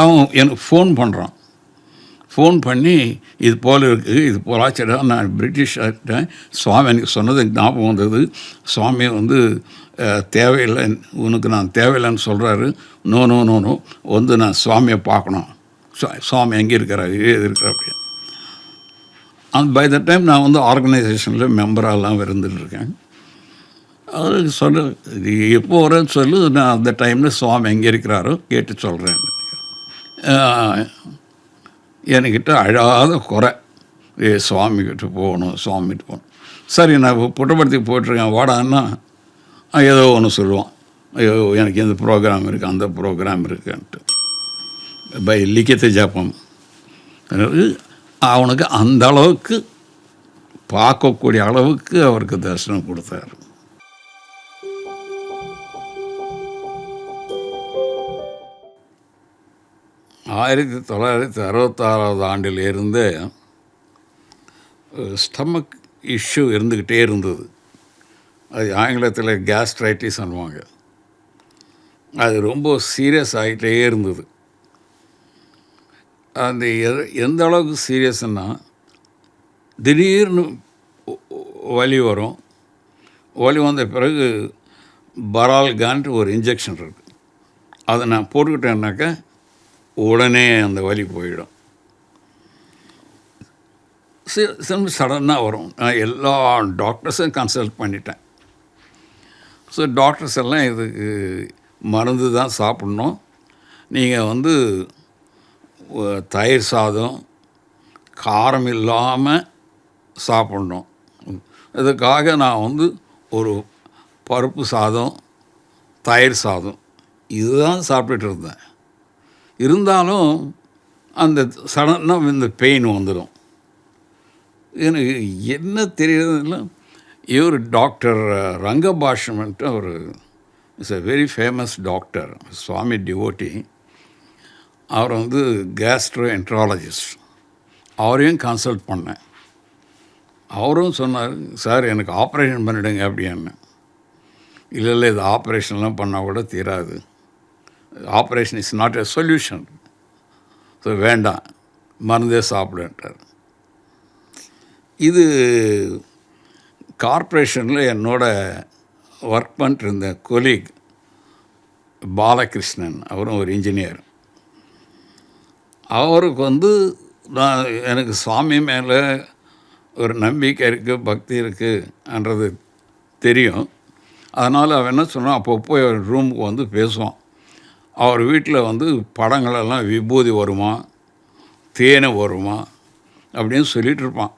அவன் எனக்கு ஃபோன் பண்ணுறான். ஃபோன் பண்ணி இது போல் இருக்குது, இது போல் ஆச்சுடா, நான் பிரிட்டிஷ்கிட்ட சுவாமி எனக்கு சொன்னது ஞாபகம் வந்தது, சுவாமி வந்து தேவையில்லை, உனக்கு நான் தேவையில்லைன்னு சொல்கிறாரு, நோ நோ நோ நோ வந்து நான் சுவாமியை பார்க்கணும், சுவாமி எங்கே இருக்கிறாரு, ஏது இருக்கிற அப்படி. அந்த பை த டைம் நான் வந்து ஆர்கனைசேஷனில் மெம்பராகலாம் இருந்துகிட்ருக்கேன். அது சொல்ல, எப்போ வரேன்னு சொல்லு, நான் அந்த டைமில் சுவாமி எங்கே இருக்கிறாரோ கேட்டு சொல்கிறேன். என்கிட்ட அழாத குறை, சுவாமிகிட்ட போகணும், சுவாமிகிட்ட போகணும். சரி, நான் புட்டபர்த்திக்கு போய்ட்டுருக்கேன் வாடான்னா ஏதோ ஒன்று சொல்லுவான், ஐயோ எனக்கு இந்த ப்ரோக்ராம் இருக்குது, அந்த ப்ரோக்ராம் இருக்குன்ட்டு. பை லிக்கித்த ஜாப்பம். அவனுக்கு அந்த அளவுக்கு பார்க்கக்கூடிய அளவுக்கு அவருக்கு தரிசனம் கொடுத்தாரு. ஆயிரத்தி 1966 ஆண்டிலிருந்து ஸ்டமக் இஷ்யூ இருந்துக்கிட்டே இருந்தது. அது ஆங்கிலத்தில் கேஸ்ட்ரைட்டிஸ் சொல்லுவாங்க. அது ரொம்ப சீரியஸ் ஆகிட்டே இருந்தது. அந்த எந்த அளவுக்கு சீரியஸ்னால், திடீர்னு வலி வரும். வலி வந்த பிறகு பரால்கான்ட்டு ஒரு இன்ஜெக்ஷன் இருக்குது, அதை நான் போட்டுக்கிட்டேன்னாக்கா உடனே அந்த வலி போயிடும். சடனாக வரும். நான் எல்லா டாக்டர்ஸும் கன்சல்ட் பண்ணிட்டேன். ஸோ டாக்டர்ஸ் எல்லாம் இதுக்கு மருந்து தான் சாப்பிட்ணும், நீங்கள் வந்து தயிர் சாதம் காரம் இல்லாமல் சாப்பிட்ணும். இதுக்காக நான் வந்து ஒரு பருப்பு சாதம், தயிர் சாதம் இதுதான் சாப்பிட்டுட்டு இருந்தேன். இருந்தாலும் அந்த சடனாக இந்த பெயின் வந்துடும். எனக்கு என்ன தெரியுதுன்னா, இவர் டாக்டர் ரங்கபாஷ்யம்ன்ட்டு அவர் is a very famous doctor, Swami devotee. அவர் வந்து கேஸ்ட்ரோ என்ட்ராலஜிஸ்ட். அவரையும் கன்சல்ட் பண்ணேன். அவரும் சொன்னார், சார் எனக்கு ஆப்ரேஷன் பண்ணிவிடுங்க அப்படின்னு. இல்லை இது ஆப்ரேஷன்லாம் பண்ணால் கூட தீராது, operation is not a solution, so வேண்டாம், மருந்தே சாப்பிடுன்ட்டார். இது கார்ப்பரேஷனில் என்னோட ஒர்க் பண்ணிருந்த கொலீக் பாலகிருஷ்ணன், அவரும் ஒரு இன்ஜினியர். அவருக்கு வந்து எனக்கு சுவாமி மேலே ஒரு நம்பிக்கை இருக்குது, பக்தி இருக்குன்றது தெரியும். அதனால் அவன் என்ன சொன்னான், அப்பப்போ ரூமுக்கு வந்து பேசுவான். அவர் வீட்டில் வந்து படங்களெல்லாம் விபூதி வருமா, தேனை வருமா அப்படின்னு சொல்லிகிட்டு இருப்பான்.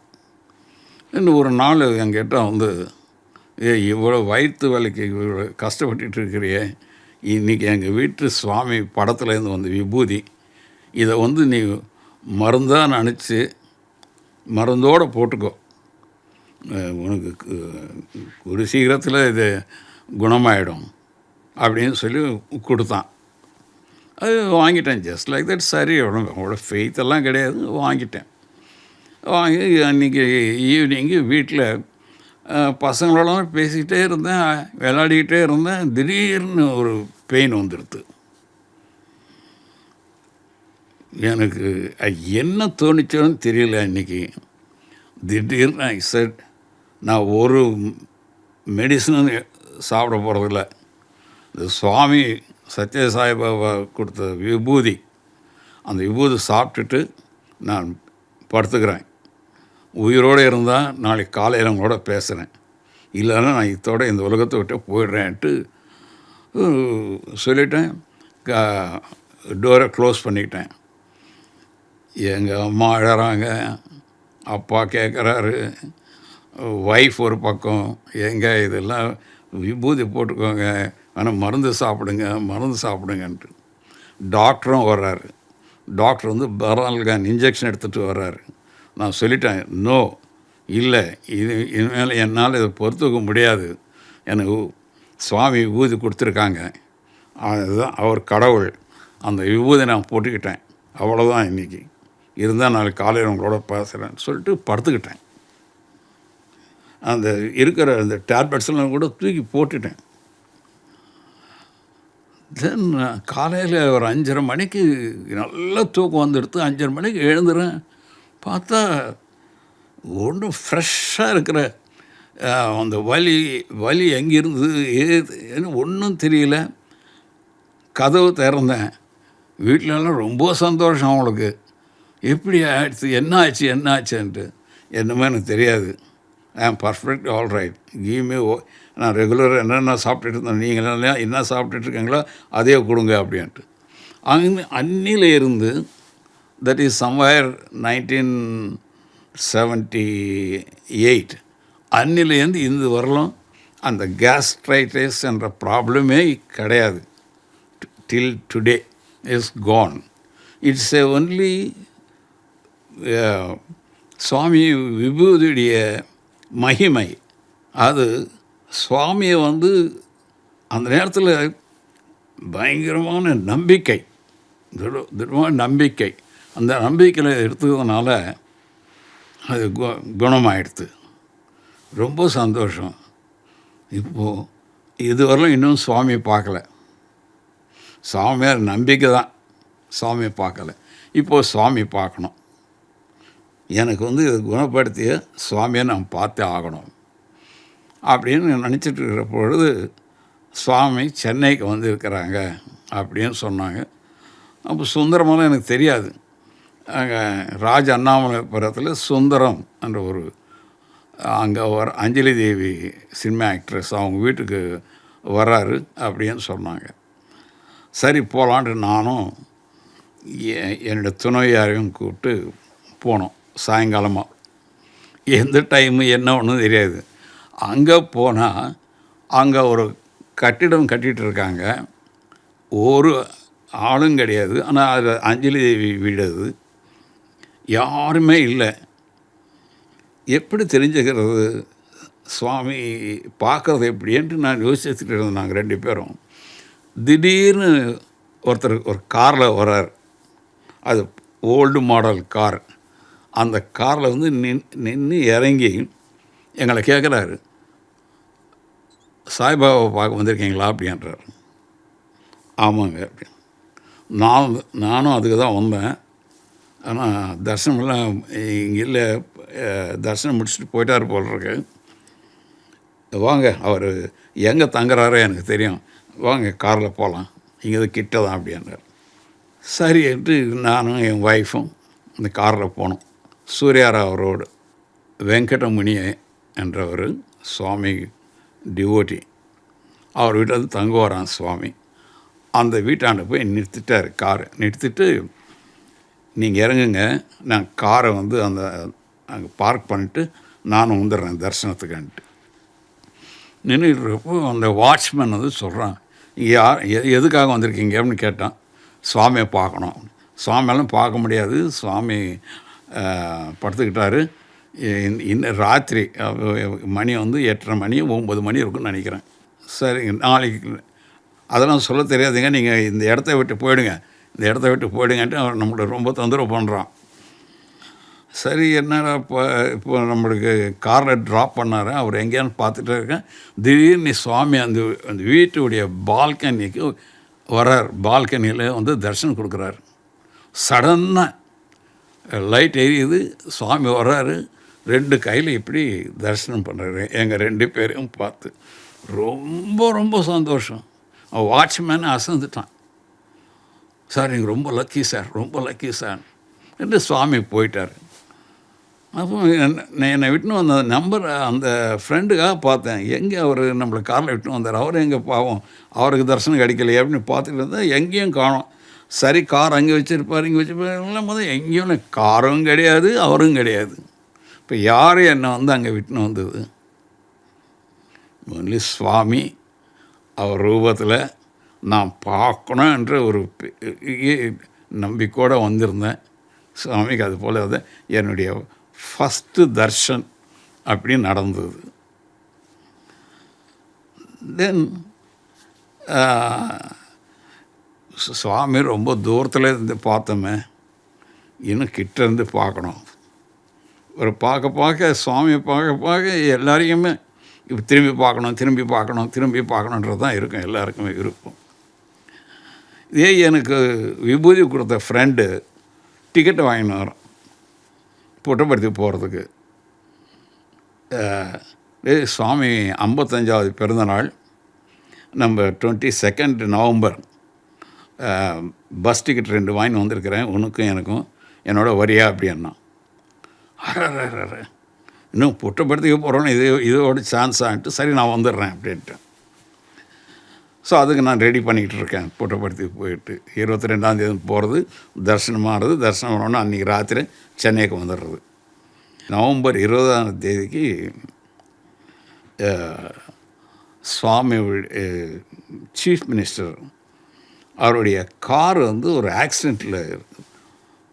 இன்னும் ஒரு நாள் என்கிட்ட வந்து, இவ்வளோ வயிற்று வேலைக்கு இவ்வளோ கஷ்டப்பட்டுட்டு இருக்கிறியே, இன்றைக்கி எங்கள் வீட்டு சுவாமி படத்துலேருந்து வந்து விபூதி, இதை வந்து நீ மருந்தாக நினச்சி மருந்தோடு போட்டுக்கோ, உனக்கு ஒரு சீக்கிரத்தில் இது குணமாயிடும் அப்படின்னு சொல்லி கொடுத்தான். அது வாங்கிட்டேன், ஜஸ்ட் லைக் தட். சரி, அவனோட ஃபெய்த்தெல்லாம் கிடையாது, வாங்கிட்டேன். வாங்கி அன்றைக்கி ஈவினிங்கு வீட்டில் பசங்களோட பேசிக்கிட்டே இருந்தேன், விளையாடிக்கிட்டே இருந்தேன். திடீர்னு ஒரு பெயின் வந்துடுது. எனக்கு என்ன தோணிச்சோன்னு தெரியல. அன்றைக்கி திடீர்னு ஐ செட், நான் ஒரு மெடிசனும் சாப்பிட போகிறதில்ல, இந்த சுவாமி சத்ய சாய்பாபா கொடுத்த விபூதி, அந்த விபூதி சாப்பிட்டுட்டு நான் படுத்துக்கிறேன். உயிரோடு இருந்தால் நாளைக்கு காலையில் அவங்களோட பேசுகிறேன், இல்லைன்னா நான் இதோட இந்த உலகத்தை விட்டு போயிடுறேன்ட்டு சொல்லிட்டேன். டோரை க்ளோஸ் பண்ணிக்கிட்டேன். எங்கள் அம்மா அழறாங்க, அப்பா கேட்குறாரு, ஒய்ஃப் ஒரு பக்கம், எங்கே இதெல்லாம் விபூதி போட்டுக்கோங்க, ஆனால் மருந்து சாப்பிடுங்கன்ட்டு. டாக்டரும் வர்றாரு. டாக்டர் வந்து பரால்கான் இன்ஜெக்ஷன் எடுத்துகிட்டு வர்றாரு. நான் சொல்லிட்டேன், நோ, இல்லை, இனிமேல் என்னால் இதை பொறுத்துக்க முடியாது, எனக்கு சுவாமி விபூதி கொடுத்துருக்காங்க, அதுதான் அவர் கடவுள், அந்த விபூதி நான் போட்டுக்கிட்டேன், அவ்வளோதான், இன்றைக்கி இருந்தால் நாளைக்கு காலையில் உங்களோட பேசுகிறேன்னு சொல்லிட்டு படுத்துக்கிட்டேன். அந்த இருக்கிற அந்த டேப்லெட்ஸ்லாம் கூட தூக்கி போட்டுட்டேன். தென் காலையில் ஒரு 5:30 மணிக்கு நல்லா தூக்கம் வந்துடுத்து. 5:30 மணிக்கு எழுந்துறேன். பார்த்தா ஒன்றும் ஃப்ரெஷ்ஷாக இருக்கிற அந்த வலி எங்கேருந்து ஏன்னு ஒன்றும் தெரியல. கதவு திறந்தேன். வீட்டிலலாம் ரொம்ப சந்தோஷம் அவங்களுக்கு. எப்படி ஆயிடுச்சு, என்ன ஆச்சுன்ட்டு. என்னமோ எனக்கு தெரியாது. ஐ ஆம் perfect, all right, give me. நான் ரெகுலராக என்னென்ன சாப்பிட்டுட்டு இருந்தேன், நீங்கள் என்ன சாப்பிட்டுட்ருக்கீங்களோ அதே கொடுங்க அப்படின்ட்டு. அன்னில இருந்து, தட் இஸ் சம்வேர் 1978, அன்னிலேருந்து இந்த வரலாம் அந்த கேஸ்ட்ரைட்டிஸ் என்ற ப்ராப்ளமே கிடையாது. Till today is gone. It's only Swami விபூதியுடைய மகிமை. அது சுவாமியை அந்த நேரத்தில் பயங்கரமான நம்பிக்கை, திடமான நம்பிக்கை. அந்த நம்பிக்கையில் எடுத்ததுனால அது குணமாயிடுது. ரொம்ப சந்தோஷம். இப்போது இதுவரையிலும் இன்னும் சுவாமியை பார்க்கல. சுவாமியார் நம்பிக்கை தான், சுவாமியை பார்க்கல. இப்போது சுவாமி பார்க்கணும். எனக்கு இது குணப்படுத்திய சுவாமியை நான் பார்த்தே ஆகணும் அப்படின்னு நினச்சிட்டு இருக்கிற பொழுது சுவாமி சென்னைக்கு இருக்கிறாங்க அப்படின்னு சொன்னாங்க. அப்போ சுந்தரமெல்லாம் எனக்கு தெரியாது. அங்கே ராஜ் அண்ணாமலைபுரத்தில் சுந்தரம் என்ற ஒரு அங்கே அஞ்சலி தேவி சினிமா ஆக்ட்ரஸ் அவங்க வீட்டுக்கு வர்றாரு அப்படின்னு சொன்னாங்க. சரி போகலான்ட்டு நானும் என்னோடய துணைவியாரையும் கூப்பிட்டு போனோம். சாயங்காலமாக எந்த டைமு என்ன ஒன்றும் தெரியாது. அங்கே போனால் அங்கே ஒரு கட்டிடம் கட்டிகிட்டு இருக்காங்க. ஒரு ஆளும் கிடையாது. ஆனால் அது அஞ்சலி தேவி வீடு. அது யாருமே இல்லை. எப்படி தெரிஞ்சுக்கிறது சுவாமி பார்க்குறது எப்படின்ட்டு நான் யோசிச்சுட்டு இருந்தேன். நாங்கள் 2 பேரும் திடீர்னு ஒருத்தர் ஒரு காரில் வர்றார். அது ஓல்டு மாடல் கார். அந்த காரில் நின்று இறங்கி எங்களை கேட்குறாரு, சாய்பாபாவை பார்க்க வந்திருக்கீங்களா அப்படின்றார். ஆமாங்க அப்படின்னு. நானும் அதுக்கு தான் வந்தேன். ஆனால் தரிசனமெல்லாம் இங்கே இல்லை, தரிசனம் முடிச்சுட்டு போயிட்டார் போல் இருக்கு. வாங்க, அவர் எங்கே தங்குறாரோ எனக்கு தெரியும், வாங்க காரில் போகலாம், இங்கே கிட்ட தான் அப்படின்றார். சரி என்று நானும் என் ஒய்ஃபும் இந்த காரில் போனோம். சூர்யாராவ் ரோடு. வெங்கடமுனி என்றவர் சுவாமி டிவோட்டி. அவர் வீட்டில் தங்குவாரான் சுவாமி. அந்த வீட்டாண்ட போய் நிறுத்திட்டார் காரை. நிறுத்திட்டு, நீங்கள் இறங்குங்க, நான் காரை அந்த அங்கே பார்க் பண்ணிவிட்டு நானும் வந்துடுறேன் தரிசனத்துக்குன்ட்டு. நின்றுட்டுருப்போ அந்த வாட்ச்மேன் சொல்கிறான், இங்கே எதுக்காக வந்திருக்கீங்க அப்படின்னு கேட்டான். சுவாமியை பார்க்கணும். சுவாமியெல்லாம் பார்க்க முடியாது, சுவாமி படுத்துக்கிட்டார். இன்னும் ராத்திரி மணி 8:30 மணி 9 மணி இருக்குன்னு நினைக்கிறேன். சரிங்க, நாளைக்கு அதெல்லாம் சொல்ல தெரியாதுங்க, நீங்கள் இந்த இடத்த விட்டு போயிடுங்கன்ட்டு அவர் நம்மளை ரொம்ப தொந்தரவு பண்ணுறான். சரி, என்னடா இப்போ நம்மளுக்கு காரில் ட்ராப் பண்ணார். அவர் எங்கேயான்னு பார்த்துட்டு இருக்கேன். திடீர்னு சுவாமி அந்த வீட்டுடைய பால்கனிக்கு வர்றார். பால்கனியில் தரிசனம் கொடுக்குறாரு. சடனாக லைட் எரியுது, சுவாமி வர்றாரு. 2 கையில் இப்படி தரிசனம் பண்ணுறாரு. எங்கள் 2 பேரையும் பார்த்து ரொம்ப ரொம்ப சந்தோஷம். வாட்ச்மேன் அசந்துட்டான். சார், நீங்கள் ரொம்ப லக்கி சார், ரொம்ப லக்கி சார் என்று சுவாமி போயிட்டார். அப்போ என்னை விட்டுன்னு வந்த நம்பர் அந்த ஃப்ரெண்டுக்காக பார்த்தேன். எங்கே அவர் நம்மளை காரில் விட்டுன்னு வந்தார், அவர் எங்கே பாவம், அவருக்கு தரிசனம் கிடைக்கலையே அப்படின்னு பார்த்துட்டு இருந்தால் எங்கேயும் காணோம். சரி, கார் அங்கே வச்சுருப்பார், இங்கே வச்சுருப்பார், எங்கேயும் காரும் கிடையாது, அவரும் கிடையாது. இப்போ யார் என்னை அங்கே விட்டுன்னு வந்தது? ஒன்லி சுவாமி. அவர் ரூபத்தில் நான் பார்க்கணும் என்ற ஒரு நம்பிக்கையோடு வந்திருந்தேன். சுவாமிக்கு அது போல் என்னுடைய ஃபஸ்ட்டு தர்ஷன் அப்படி நடந்தது. தென் சுவாமி ரொம்ப தூரத்தில் இருந்து பார்த்தோமே, இன்னும் கிட்டேருந்து பார்க்கணும். ஒரு பார்க்க சுவாமியை பார்க்க எல்லாரையுமே இப்போ திரும்பி பார்க்கணுன்றது தான் இருக்கும், எல்லாருக்குமே விருப்பம். இதே எனக்கு விபூதி கொடுத்த ஃப்ரெண்டு டிக்கெட்டை வாங்கின்னு வரோம் புட்டபர்த்தி போகிறதுக்கு. சுவாமி 55வது பிறந்தநாள், நம்ம 22 நவம்பர் பஸ் டிக்கெட் 2 வாங்கி வந்திருக்கிறேன், உனக்கும் எனக்கும், என்னோட வரியா அப்படின்னா. அற இன்னும் புட்டபர்த்திக்கு போகிறோன்னு இதோட சான்ஸ் ஆகிட்டு, சரி நான் வந்துடுறேன் அப்படின்ட்டு. ஸோ அதுக்கு நான் ரெடி பண்ணிக்கிட்டு இருக்கேன். புட்டபர்த்திக்கு போயிட்டு 22ஆந்தேதி போகிறது, தரிசனமாகிறது, தரிசனம் பண்ணோன்னா அன்றைக்கி ராத்திரி சென்னைக்கு வந்துடுறது. நவம்பர் 20ஆம் தேதிக்கு சுவாமி சீஃப் மினிஸ்டர் அவருடைய கார் ஒரு ஆக்சிடெண்ட்டில்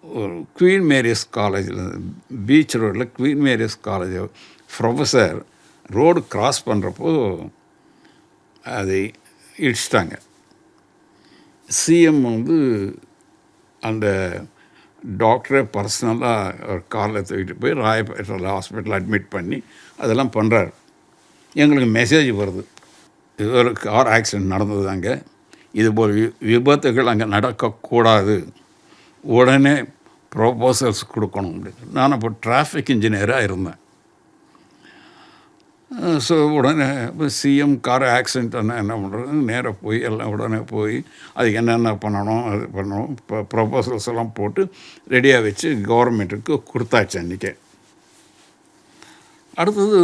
ஒரு குவீன் மேரிஸ் காலேஜில், பீச் ரோட்டில் queen Mary's college professor road cross பண்ணுறப்போ அதை இடிச்சிட்டாங்க. சிஎம் அந்த டாக்டரை பர்சனலாக ஒரு காரில் தூக்கிட்டு போய் ராயப்பேட்டையில் ஹாஸ்பிட்டல் அட்மிட் பண்ணி அதெல்லாம் பண்ணுறாரு. எங்களுக்கு மெசேஜ் வருது, இது ஒரு கார் ஆக்சிடெண்ட் நடந்தது அங்கே, இதுபோல் விபத்துகள் அங்கே நடக்கக்கூடாது, உடனே ப்ரொபோசல்ஸ் கொடுக்கணும் அப்படின்னு. நான் அப்போ டிராஃபிக் இன்ஜினியராக இருந்தேன். ஸோ உடனே இப்போ சிஎம் கார் ஆக்சிடெண்ட் என்ன பண்ணுறது, நேராக போய் எல்லாம் உடனே போய் அதுக்கு என்னென்ன பண்ணணும் அது பண்ணணும், இப்போ ப்ரொபோசல்ஸ் எல்லாம் போட்டு ரெடியாக வச்சு கவர்மெண்ட்டுக்கு கொடுத்தாச்சு. அன்றைக்கே அடுத்தது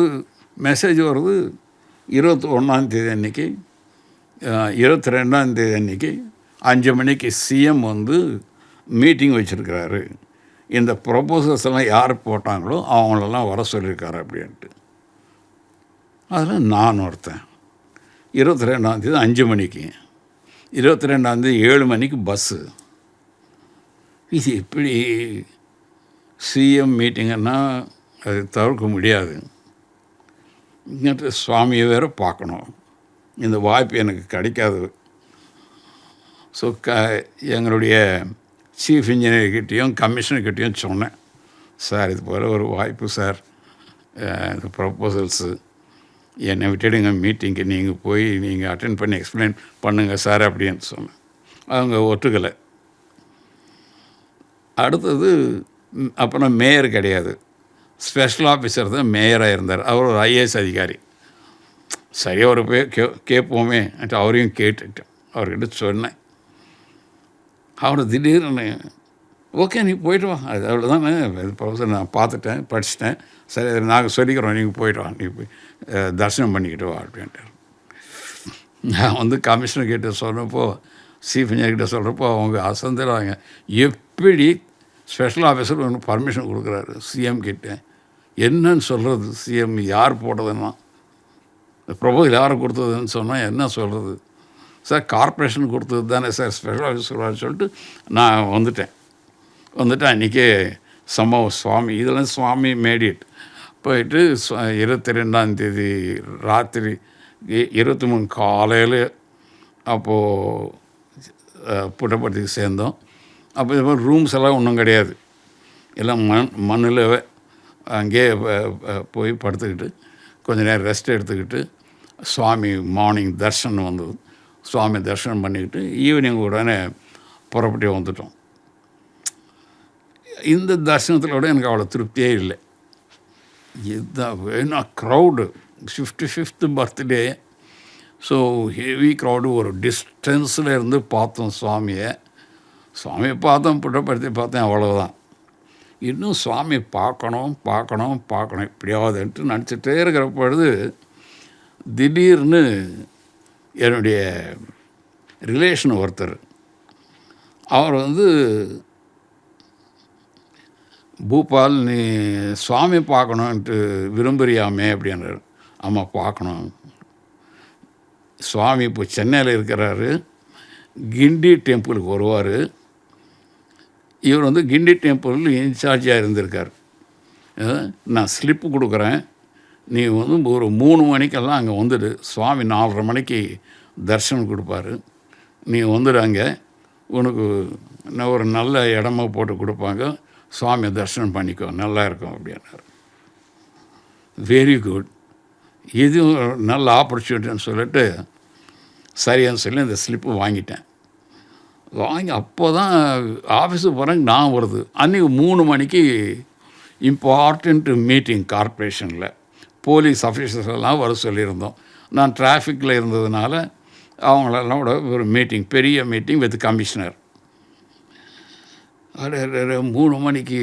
மெசேஜ் வருது 21ஆம் தேதி அன்றைக்கி, 22ஆம் தேதி அன்றைக்கி 5 மணிக்கு சிஎம் மீட்டிங் வச்சுருக்கிறாரு, இந்த ப்ரொபோசல்ஸ் எல்லாம் யார் போட்டாங்களோ அவங்களெல்லாம் வர சொல்லியிருக்காரு அப்படின்ட்டு. அதில் நான் ஒருத்தன். 22ஆம் தேதி 5 மணிக்கு, 22ஆம் தேதி 7 மணிக்கு பஸ்ஸு. இது எப்படி சிஎம் மீட்டிங்கன்னா அது தவிர்க்க முடியாது. இங்கிட்ட சுவாமியை வேறு பார்க்கணும், இந்த வாய்ப்பு எனக்கு கிடைக்காது. ஸோ எங்களுடைய சீஃப் இன்ஜினியர்கிட்டையும் கமிஷனர்கிட்டையும் சொன்னேன், சார் இது போல் ஒரு வாய்ப்பு சார், இந்த ப்ரொப்போசல்ஸு என்னை விட்டுடுங்க, மீட்டிங்க்கு நீங்கள் போய் நீங்கள் அட்டென்ட் பண்ணி எக்ஸ்பிளைன் பண்ணுங்கள் சார் அப்படின்னு சொன்னேன். அவங்க ஒத்துக்கலை. அடுத்தது அப்புறம் மேயர் கிடையாது, ஸ்பெஷல் ஆஃபீஸர் தான் மேயராக இருந்தார். அவர் ஒரு ஐஏஎஸ் அதிகாரி. சரியாக ஒரு போய் கேட்போமே அவரையும் கேட்டுட்டேன், அவர்கிட்ட சொன்னேன். அவர் திடீர்னு ஓகே நீ போய்ட்டு வா, அது அவ்வளோதானே ப்ரொஃபஸர், நான் பார்த்துட்டேன் படிச்சுட்டேன், சரி நாங்கள் சொல்லிக்கிறோம், நீங்கள் போய்ட்டு வா, நீ போய் தரிசனம் பண்ணிக்கிட்டு வா அப்படின்ட்டு. நான் கமிஷனர்கிட்ட சொல்கிறப்போ, சீஃப் இன்ஜினியர்கிட்ட சொல்கிறப்போ அவங்க அசந்துடுவாங்க, எப்படி ஸ்பெஷல் ஆஃபீஸர் ஒன்று பர்மிஷன் கொடுக்குறாரு சிஎம் கிட்ட, என்னன்னு சொல்கிறது, சிஎம் யார் போட்டதுன்னா ப்ரொபோசல் யார் கொடுத்ததுன்னு சொன்னால் என்ன சொல்கிறது, சார் கார்ப்பரேஷன் கொடுத்தது தானே சார் ஸ்பெஷல் ஆஃபீஸர் சொல்லிட்டு நான் வந்துட்டேன். அன்றைக்கே சம்பவம் சுவாமி இதெல்லாம் சுவாமி மேடிட் போயிட்டு 22ஆம் தேதி ராத்திரி 23 காலையில் அப்போது புட்டபர்த்திக்கு சேர்ந்தோம். அப்போ இது மாதிரி ரூம்ஸ் எல்லாம் ஒன்றும் கிடையாது, எல்லாம் மண்ணில் அங்கேயே போய் படுத்துக்கிட்டு கொஞ்சம் நேரம் ரெஸ்ட் எடுத்துக்கிட்டு சுவாமி மார்னிங் தர்ஷனம் வந்தது. சுவாமி தரிசனம் பண்ணிக்கிட்டு ஈவினிங் உடனே புறப்பட்டு வந்துட்டோம். இந்த தரிசனத்தில் எனக்கு அவ்வளோ திருப்தியே இல்லை. இதுதான் ஏன்னா crowd 55th birthday, so heavy crowd. ஒரு டிஸ்டன்ஸில் இருந்து பார்த்தோம் சுவாமியை பார்த்தோம், புட்டபர்த்தி பார்த்தேன், அவ்வளோதான். இன்னும் சுவாமி பார்க்கணும் இப்படியாவதுன்ட்டு நினச்சிட்டே இருக்கிற பொழுது திடீர்னு என்னுடைய ரிலேஷன் ஒருத்தர், அவர் பூபால் நீ சுவாமி பார்க்கணுன்ட்டு விரும்புறியாமே அப்படின்றார். ஆமாம் பார்க்கணும், சுவாமி இப்போ சென்னையில் இருக்கிறாரு, கிண்டி டெம்பிளுக்கு வருவார். இவர் கிண்டி டெம்பிளில் இன்சார்ஜாக இருந்திருக்கார். நான் ஸ்லிப்பு கொடுக்குறேன், நீ ஒரு 3 மணிக்கெல்லாம் அங்கே வந்துடு, சுவாமி 4:30 மணிக்கு தரிசனம் கொடுப்பாரு, நீ அங்கே உனக்கு ஒரு நல்ல இடமா போட்டு கொடுப்பாங்க, சுவாமி தரிசனம் பண்ணிக்கோ, நல்லா இருக்கும் அப்படின்னாரு. வெரி குட், இதுவும் நல்ல ஆப்பர்ச்சுனிட்டின்னு சொல்லிட்டு சரியான்னு சொல்லி அந்த ஸ்லிப்பு வாங்கிட்டேன். வாங்கி அப்போ தான் ஆஃபீஸுக்கு போகிறேங்க நான் வருது. அன்றைக்கி 3 மணிக்கு இம்பார்ட்டண்ட் மீட்டிங் கார்ப்பரேஷனில் போலீஸ் ஆஃபீஸர்ஸ் எல்லாம் வர சொல்லியிருந்தோம். நான் டிராஃபிக்கில் இருந்ததுனால அவங்களெல்லாம் கூட ஒரு மீட்டிங், பெரிய மீட்டிங் வித் கமிஷனர். 3 மணிக்கு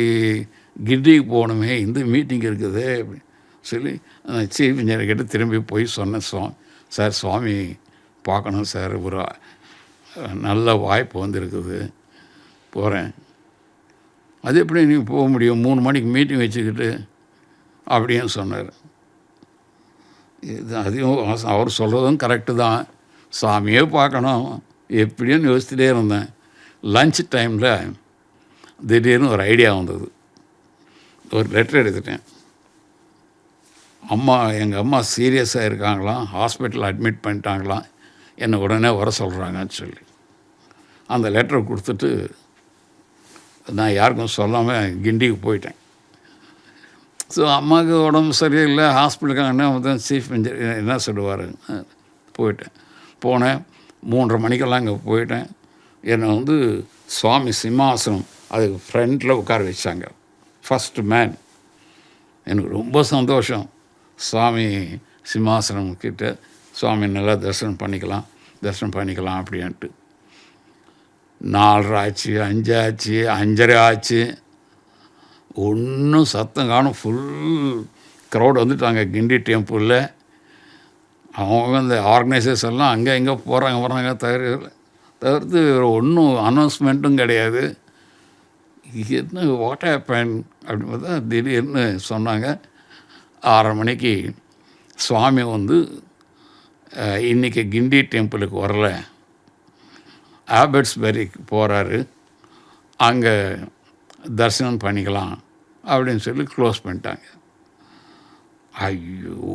கிண்டிக்கு போகணுமே, இந்த மீட்டிங் இருக்குது அப்படின்னு சொல்லி சீஃப் இன்ஜினியர்கிட்ட திரும்பி போய் சொன்னேன். சார் சுவாமி பார்க்கணும் சார், ஒரு நல்ல வாய்ப்பு வந்திருக்குது, போகிறேன். அது எப்படி நீங்கள் போக முடியும் 3 மணிக்கு மீட்டிங் வச்சுக்கிட்டு அப்படின்னு சொன்னார். இது அதையும் அவர் சொல்கிறதும் கரெக்டு தான், சாமியே பார்க்கணும் எப்படின்னு யோசிச்சுட்டே இருந்தேன். லன்ச் டைமில் திடீர்னு ஒரு ஐடியா வந்தது. ஒரு லெட்டர் எடுத்துட்டேன். எங்கள் அம்மா சீரியஸாக இருக்காங்களாம், ஹாஸ்பிட்டலில் அட்மிட் பண்ணிட்டாங்களாம், என்னை உடனே வர சொல்கிறாங்கன்னு சொல்லி அந்த லெட்டரை கொடுத்துட்டு நான் யாருக்கும் சொல்லாமல் கிண்டிக்கு போயிட்டேன். ஸோ அம்மாவுக்கு உடம்பு சரியில்லை, ஹாஸ்பிட்டலுக்காக சீஃப் இன்ஜினியர் என்ன சொல்லுவார். போனேன் 3:30 மணிக்கெல்லாம் அங்கே போயிட்டேன். என்னை சுவாமி சிம்மாசனம் அதுக்கு ஃப்ரண்டில் உட்கார வச்சாங்க. First man. எனக்கு ரொம்ப சந்தோஷம். சுவாமி சிம்மாசனம் கிட்ட சுவாமி நல்லா தரிசனம் பண்ணிக்கலாம் அப்படின்ட்டு. 4:30 ஆச்சு, 5 ஆச்சு, 5:30 ஆச்சு, ஒன்றும் சத்தம் காணும். ஃபுல் க்ரௌட் வந்துட்டாங்க கிண்டி டெம்பிளில். அவங்க இந்த ஆர்கனைசர்ஸ் எல்லாம் அங்கே இங்கே போகிறாங்க தவிர்த்து ஒன்றும் அனௌன்ஸ்மெண்ட்டும் கிடையாது. என்ன வாட் ஹேப்பன் அப்படின்னு பார்த்தா திடீர்னு சொன்னாங்க 6:30 மணிக்கு சுவாமி இன்றைக்கி கிண்டி டெம்பிளுக்கு வரல, ஆபட்ஸ்பரிக்கு போகிறாரு, அங்கே தரிசனம் பண்ணிக்கலாம் அப்படின்னு சொல்லி க்ளோஸ் பண்ணிட்டாங்க. ஐயோ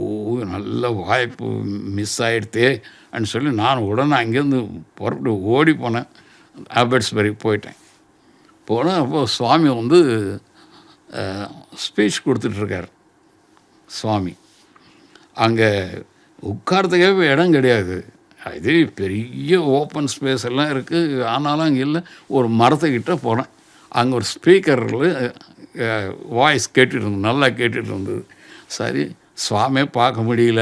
நல்ல வாய்ப்பு மிஸ் ஆகிடுதே அப்படின்னு சொல்லி நான் உடனே அங்கேருந்து புறப்பட்டு ஓடி போனேன். ஆபட்ஸ்பரிக்கு போயிட்டேன். போனால் அப்போது சுவாமி ஸ்பீச் கொடுத்துட்ருக்கார். சுவாமி அங்கே உட்காரத்துக்கே இடம் கிடையாது. இது பெரிய ஓப்பன் ஸ்பேஸ் எல்லாம் இருக்குது, ஆனாலும் அங்கே இல்லை. ஒரு மரத்துக்கிட்ட போனேன். அங்கே ஒரு ஸ்பீக்கரில் வாய்ஸ் நல்லா கேட்டுட்டு இருந்தது. சரி சுவாமியை பார்க்க முடியல,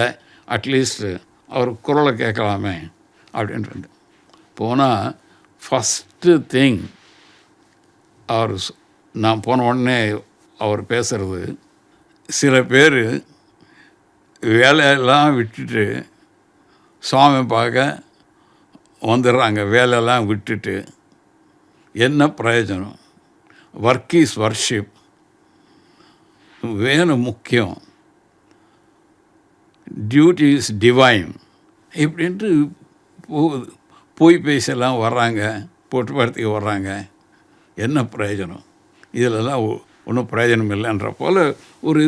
அட்லீஸ்ட் அவர் குரலை கேட்கலாமே அப்படின்ட்டு போனால் ஃபஸ்ட்டு திங் நான் போன உடனே அவர் பேசுகிறது, சில பேர் வேலையெல்லாம் விட்டுட்டு சுவாமி பார்க்க வந்துடுறாங்க. வேலையெல்லாம் விட்டுட்டு என்ன பிரயோஜனம்? ஒர்க் இஸ் வர்ஷிப், வேலை முக்கியம், டியூட்டி இஸ் டிவைன் இப்படின்ட்டு போய் பேசலாம் வர்றாங்க, பொட்டுப்படுத்திக்க வர்றாங்க. என்ன பிரயோஜனம்? இதிலெல்லாம் ஒன்றும் பிரயோஜனம் இல்லைன்ற போல் ஒரு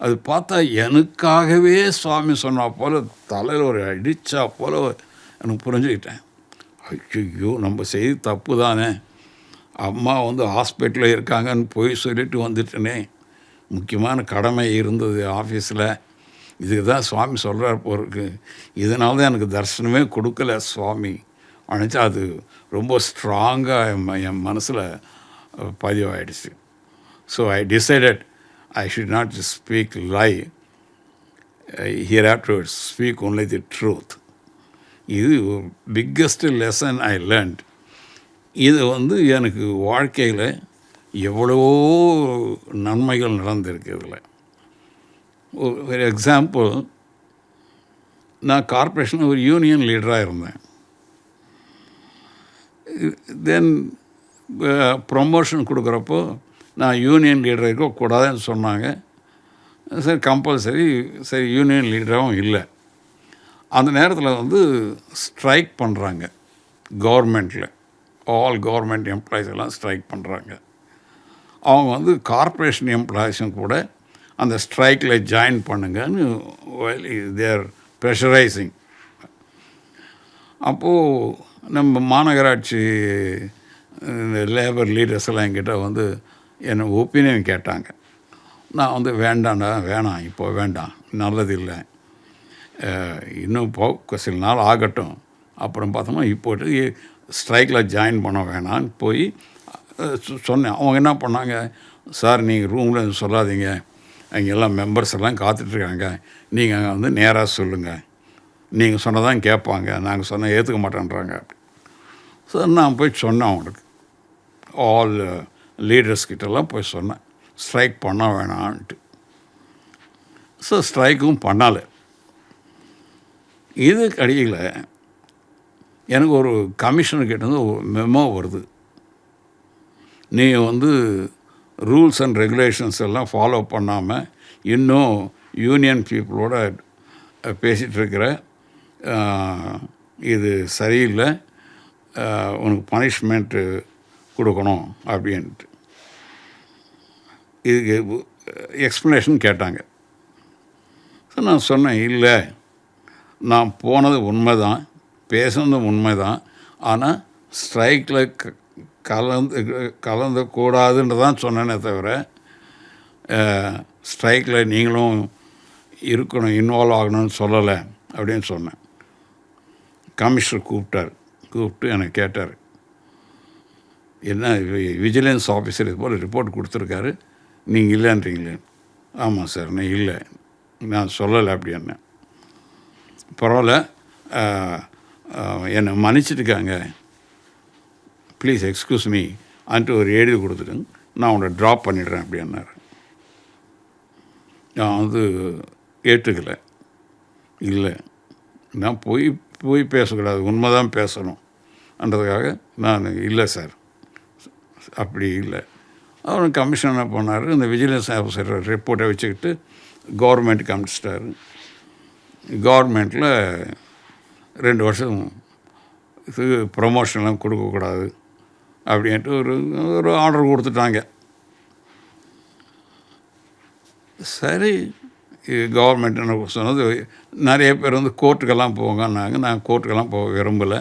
அது பார்த்தா எனக்காகவே சுவாமி சொன்னா போல் தலையில் ஒரு அடித்தா போல் எனக்கு புரிஞ்சுக்கிட்டேன். ஐயோ நம்ம செய்தி தப்பு தானே, அம்மா ஹாஸ்பிட்டலில் இருக்காங்கன்னு போய் சொல்லிட்டு வந்துட்டேனே, முக்கியமான கடமை இருந்தது ஆஃபீஸில், இதுக்கு தான் சுவாமி சொல்கிறார் போருக்கு, இதனால தான் எனக்கு தரிசனமே கொடுக்கல சுவாமி நினச்சா அது ரொம்ப ஸ்ட்ராங்காக என் மனசில் பதிவாயிடுச்சு. So I decided I should not just speak lie. Hereafter speak only the truth. இது பிக்கஸ்ட் லெசன் ஐ லேர்ன்ட். இது எனக்கு வாழ்க்கையில் எவ்வளவோ நன்மைகள் நடந்திருக்கு. இதில் ஒரு எக்ஸாம்பிள், நான் கார்ப்பரேஷனில் ஒரு யூனியன் லீடராக இருந்தேன். தென் ப்ரொமோஷன் கொடுக்குறப்போ நான் யூனியன் லீடராக இருக்கக்கூடாதுன்னு சொன்னாங்க. சரி கம்பல்சரி, சரி யூனியன் லீடராகவும் இல்லை. அந்த நேரத்தில் ஸ்ட்ரைக் பண்ணுறாங்க கவர்மெண்ட்டில். ஆல் கவர்மெண்ட் எம்ப்ளாயீஸ் எல்லாம் ஸ்ட்ரைக் பண்ணுறாங்க. அவங்க கார்ப்பரேஷன் எம்ப்ளாயீஸும் கூட அந்த ஸ்ட்ரைக்கில் ஜாயின் பண்ணுங்கன்னு தேர் ப்ரெஷரைசிங். அப்போது நம்ம மாநகராட்சி லேபர் லீடர்ஸ் எல்லாம் என்கிட்ட என்னை ஒப்பீனியன் கேட்டாங்க. நான் வேணாம் இப்போ வேண்டாம், நல்லதில்லை, இன்னும் சில நாள் ஆகட்டும், அப்புறம் பார்த்தோம்னா இப்போட்டு ஸ்ட்ரைக்கில் ஜாயின் பண்ண வேணான்னு போய் சொன்னேன். அவங்க என்ன பண்ணாங்க, சார் நீங்கள் ரூமில் சொல்லாதீங்க, அங்கே எல்லாம் மெம்பர்ஸ் எல்லாம் காத்துட்ருக்காங்க, நீங்கள் வந்து நேராக சொல்லுங்கள், நீங்கள் சொன்னதான் கேட்பாங்க, நாங்கள் சொன்னால் ஏற்றுக்க மாட்டேன்றாங்க. ஸோ நான் போய் சொன்னேன் அவங்களுக்கு, ஆல் லீடர்ஸ்கிட்டலாம் போய் சொன்னேன் ஸ்ட்ரைக் பண்ண வேணான்ட்டு. ஸோ ஸ்ட்ரைக்கும் பண்ணலை. இது கடையில் எனக்கு ஒரு கமிஷனர்கிட்ட ஒரு மெமோ வருது, நீ வந்து ரூல்ஸ் அண்ட் ரெகுலேஷன்ஸ் எல்லாம் ஃபாலோ பண்ணாமல் இன்னும் யூனியன் பீப்புளோட பேசிகிட்ருக்கிற, இது சரியில்லை, உனக்கு பனிஷ்மெண்ட்டு கொடுக்கணும் அப்படின்ட்டு இதுக்கு எக்ஸ்ப்ளனேஷன் கேட்டாங்க. ஸோ நான் சொன்னேன், இல்லை நான் போனது உண்மை தான், பேசுனது உண்மை தான், ஆனால் ஸ்ட்ரைக்கில் கலந்துக்கூடாதுன்னு தான் சொன்னேனே தவிர ஸ்ட்ரைக்கில் நீங்களும் இருக்கணும், இன்வால்வ் ஆகணும்னு சொல்லலை அப்படின்னு சொன்னேன். கமிஷனர் கூப்பிட்டு எனக்கு கேட்டார், என்ன விஜிலன்ஸ் ஆஃபீஸர் இது போல் ரிப்போர்ட் கொடுத்துருக்காரு, நீங்கள் இல்லைன்றீங்களே? ஆமாம் சார், நான் இல்லை, நான் சொல்லலை அப்படின்னேன். பரவாயில்ல, என்னை மன்னிச்சிட்டுருக்காங்க, ப்ளீஸ் எக்ஸ்கியூஸ் மீ அன்ட்டு ஒரு எழுதி கொடுத்துட்டுங்க, நான் உன்னை ட்ராப் பண்ணிடுறேன் அப்படின்னாரு. நான் வந்து ஏற்றுக்கலை. இல்லை, நான் போய் பேசக்கூடாது, உண்மை தான் பேசணுன்றதுக்காக நான் இல்லை சார், அப்படி இல்லை. அவர் கமிஷன் என்ன பண்ணார், இந்த விஜிலன்ஸ் ஆஃபீஸர் ரிப்போர்ட்டை வச்சுக்கிட்டு கவர்மெண்ட்டுக்கு அனுப்பிச்சிட்டாரு. கவர்மெண்ட்டில் 2 வருஷம் இது ப்ரொமோஷன்லாம் கொடுக்கக்கூடாது அப்படின்ட்டு ஒரு ஆர்டர் கொடுத்துட்டாங்க. சரி, கவர்மெண்ட் என்ன சொன்னது, நிறைய பேர் வந்து கோர்ட்டுக்கெல்லாம் போங்கன்னாங்க. நான் கோர்ட்டுக்கெல்லாம் போக விரும்பலை,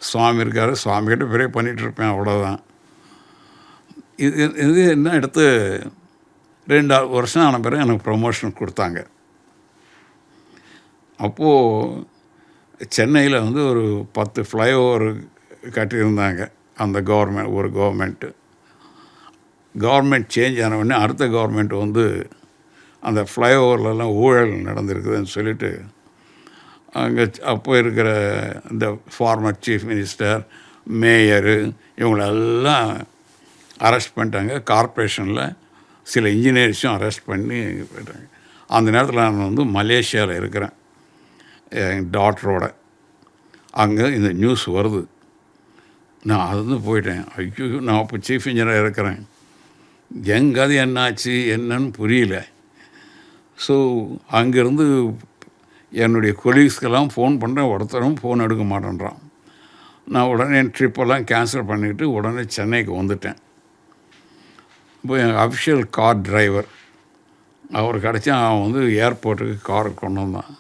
சுவாமி இருக்கார், சுவாமிகிட்ட பெரிய பண்ணிகிட்ருப்பேன், அவ்வளோதான். இது என்ன எடுத்து 2 வருஷம் ஆன பிறகு எனக்கு ப்ரொமோஷன் கொடுத்தாங்க. அப்போது சென்னையில் வந்து ஒரு 10 ஃப்ளைஓவர் கட்டியிருந்தாங்க அந்த கவர்மெண்ட் சேஞ்ச் ஆன உடனே அடுத்த கவர்மெண்ட் வந்து அந்த ஃப்ளைஓவர்லலாம் ஊழல் நடந்திருக்குதுன்னு சொல்லிட்டு அங்கே அப்போ இருக்கிற இந்த ஃபார்மர் சீஃப் மினிஸ்டர், மேயரு, இவங்களெல்லாம் அரெஸ்ட் பண்ணிட்டாங்க. கார்ப்பரேஷனில் சில இன்ஜினியர்ஸும் அரெஸ்ட் பண்ணி போயிட்டாங்க. அந்த நேரத்தில் நான் வந்து மலேசியாவில் இருக்கிறேன் என் டாக்டரோட. அங்கே இந்த நியூஸ் வருது. நான் அது வந்து போயிட்டேன். ஐயோ, நான் இப்போ சீஃப் இன்ஜினியராக இருக்கிறேன், எங்காவது என்னாச்சு என்னன்னு புரியல. ஸோ அங்கேருந்து என்னுடைய கொலீக்ஸ்க்கெல்லாம் ஃபோன் பண்ணுறேன், ஒருத்தரும் ஃபோன் எடுக்க மாட்டேன்றான். நான் உடனே என் ட்ரிப்பெல்லாம் கேன்சல் பண்ணிவிட்டு உடனே சென்னைக்கு வந்துட்டேன். இப்போ என் அஃபிஷியல் கார் டிரைவர் அவர் கிடச்சா, அவன் வந்து ஏர்போர்ட்டுக்கு காரை கொண்டு வந்தான்.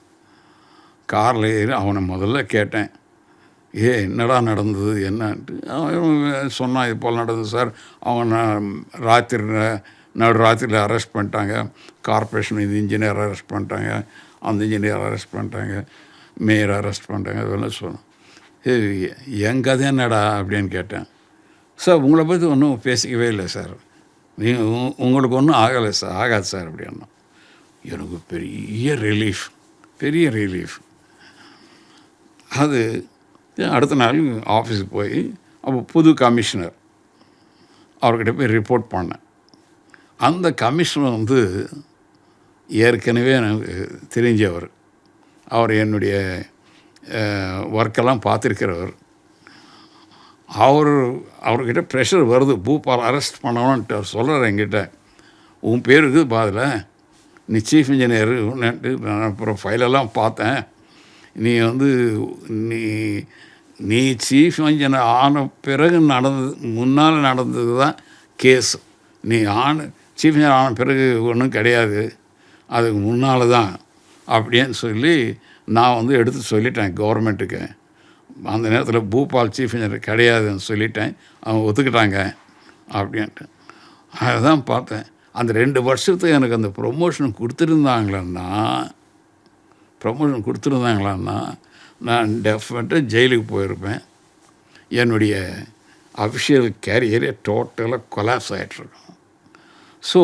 காரில் ஏறி அவனை முதல்ல கேட்டேன், என்னடா நடந்தது என்னன்ட்டு. அவன் சொன்னான், இது போல் நடந்தது சார், அவங்க நடுராத்திரியில் அரெஸ்ட் பண்ணிட்டாங்க, கார்ப்பரேஷன் இது இன்ஜினியர் அரெஸ்ட் பண்ணிட்டாங்க, அந்த இன்ஜினியர் அரெஸ்ட் பண்ணிட்டாங்க, மேயர் அரெஸ்ட் பண்ணிட்டாங்க, அதெல்லாம் சொன்னேன். என் கதை என்னடா அப்படின்னு கேட்டேன். சார், உங்களை பற்றி ஒன்றும் பேசிக்கவே இல்லை சார், நீங்கள் உங்களுக்கு ஒன்றும் ஆகலை சார், ஆகாது சார் அப்படின்னா. எனக்கு பெரிய ரிலீஃப். அது அடுத்த நாள் ஆஃபீஸுக்கு போய் அப்போ புது கமிஷனர் அவர்கிட்ட போய் ரிப்போர்ட் பண்ணேன். அந்த கமிஷனர் வந்து ஏற்கனவே எனக்கு தெரிஞ்சவர், அவர் என்னுடைய ஒர்க்கெல்லாம் பார்த்துருக்கிறவர். அவர்கிட்ட ப்ரெஷர் வருது, பூபால் அரெஸ்ட் பண்ணணுன்ட்டு. அவர் சொல்கிறார் என்கிட்ட, உன் பேருக்கு பாதில் நீ சீஃப் இன்ஜினியர், நான் அப்புறம் ஃபைலெல்லாம் பார்த்தேன், நீ வந்து நீ சீஃப் இன்ஜினியர் ஆன பிறகு முன்னால் நடந்தது தான் கேஸ், நீ சீஃப் இன்ஜினியர் ஆன பிறகு ஒன்றும் கிடையாது, அதுக்கு முன்னால் தான் அப்படின்னு சொல்லி நான் வந்து எடுத்து சொல்லிட்டேன் கவர்மெண்ட்டுக்கு. அந்த நேரத்தில் பூபால் சீஃப் இன்ஜினியர் கிடையாதுன்னு சொல்லிட்டேன், அவங்க ஒத்துக்கிட்டாங்க அப்படின்ட்டு. அதுதான் பார்த்தேன். அந்த 2 வருஷத்துக்கு எனக்கு அந்த ப்ரொமோஷன் கொடுத்துருந்தாங்களான்னா நான் டெஃபினட்டாக ஜெயிலுக்கு போயிருப்பேன், என்னுடைய அஃபிஷியல் கேரியரே டோட்டலாக கொலாப்ஸ் ஆகிட்ருக்கும். ஸோ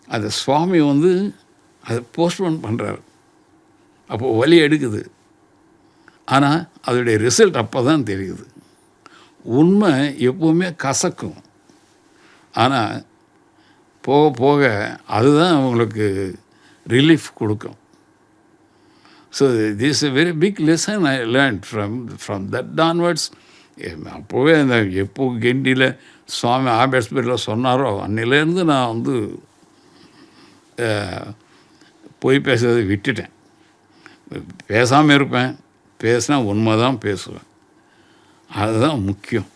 அந்த சுவாமி வந்து அதை போஸ்ட்போன் பண்ணுறாரு. அப்போது வலி எடுக்குது. ஆனால் அதோடைய ரிசல்ட் அப்போ தான் தெரியுது. உண்மை எப்போவுமே கசக்கும். ஆனால் போக போக அதுதான் அவங்களுக்கு ரிலீஃப் கொடுக்கும். So this a very big lesson I learn from that onwards. அப்போவே அந்த எப்போ கிண்டியில் சுவாமி ஆபேஸ்பேட்டில் சொன்னாரோ அன்னிலேருந்து நான் வந்து போய் பேசுறதை விட்டுட்டேன். பேசாமல் இருப்பேன், பேசினா உண்மை தான் பேசுவேன். அதுதான் முக்கியம்.